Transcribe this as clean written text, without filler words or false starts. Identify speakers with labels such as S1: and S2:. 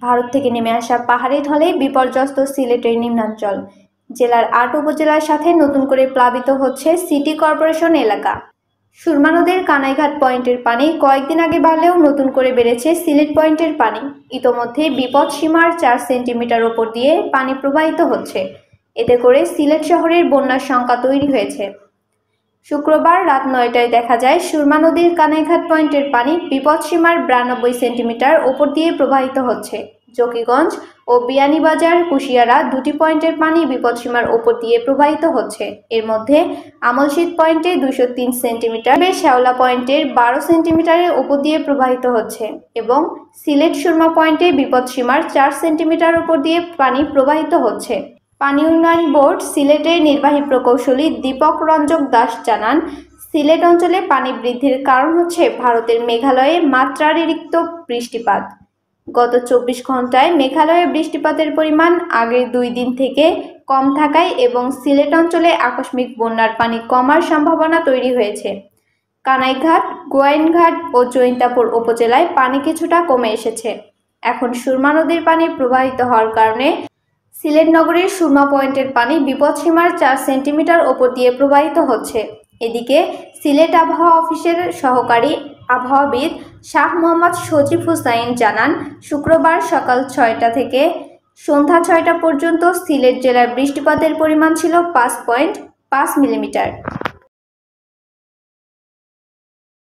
S1: ভারত থেকে নেমে আসা পাহাড়ি ঢলে বিপর্যস্ত সিলেটের নিম্নাঞ্চল। জেলার ৮ উপজেলার সাথে নতুন করে প্লাবিত হচ্ছে সিটি কর্পোরেশন এলাকা। সুরমা নদীর কানাইঘাট পয়েন্টের পানি কয়েকদিন আগে বাড়লেও নতুন করে বেড়েছে সিলেট পয়েন্টের পানি। ইতোমধ্যে বিপদসীমার ৪ সেন্টিমিটার ওপর দিয়ে পানি প্রবাহিত হচ্ছে। এতে করে সিলেট শহরের বন্যার শঙ্কা তৈরি হয়েছে। শুক্রবার রাত ৯টায় দেখা যায় সুরমা নদীর কানাইঘাট পয়েন্টের পানি বিপদসীমার ৯২ সেন্টিমিটার ওপর দিয়ে প্রবাহিত হচ্ছে। জকিগঞ্জ ও বিয়ানীবাজার কুশিয়ারা দুটি পয়েন্টের পানি বিপদসীমার ওপর দিয়ে প্রবাহিত হচ্ছে। এর মধ্যে আমলশীত পয়েন্টে ২০৩ সেন্টিমিটার, শেওলা পয়েন্টের ১২ সেন্টিমিটারের ওপর দিয়ে প্রবাহিত হচ্ছে এবং সিলেট সুরমা পয়েন্টে বিপদসীমার ৪ সেন্টিমিটার ওপর দিয়ে পানি প্রবাহিত হচ্ছে। পানি উন্নয়ন বোর্ড সিলেটের নির্বাহী প্রকৌশলী দীপক রঞ্জক দাস জানান, সিলেট অঞ্চলে পানি বৃদ্ধির কারণ হচ্ছে ভারতের মেঘালয়ে মাত্রাতিরিক্ত বৃষ্টিপাত। গত ২৪ ঘন্টায় মেঘালয়ে বৃষ্টিপাতের পরিমাণ আগের ২ দিন থেকে কম থাকায় এবং সিলেট অঞ্চলে আকস্মিক বন্যার পানি কমার সম্ভাবনা তৈরি হয়েছে। কানাইঘাট, গোয়াইনঘাট ও জৈন্তাপুর উপজেলায় পানি কিছুটা কমে এসেছে। এখন সুরমা নদীর পানি প্রবাহিত হওয়ার কারণে সিলেট নগরীর সুরমা পয়েন্টের পানি বিপদসীমার ৪ সেন্টিমিটার ওপর দিয়ে প্রবাহিত হচ্ছে। এদিকে সিলেট আবহাওয়া অফিসের সহকারী আবহাওয়াবিদ শাহ মোহাম্মদ সজিব হুসাইন জানান, শুক্রবার সকাল ৬টা থেকে সন্ধ্যা ৬টা পর্যন্ত সিলেট জেলার বৃষ্টিপাতের পরিমাণ ছিল ৫.৫ মিলিমিটার।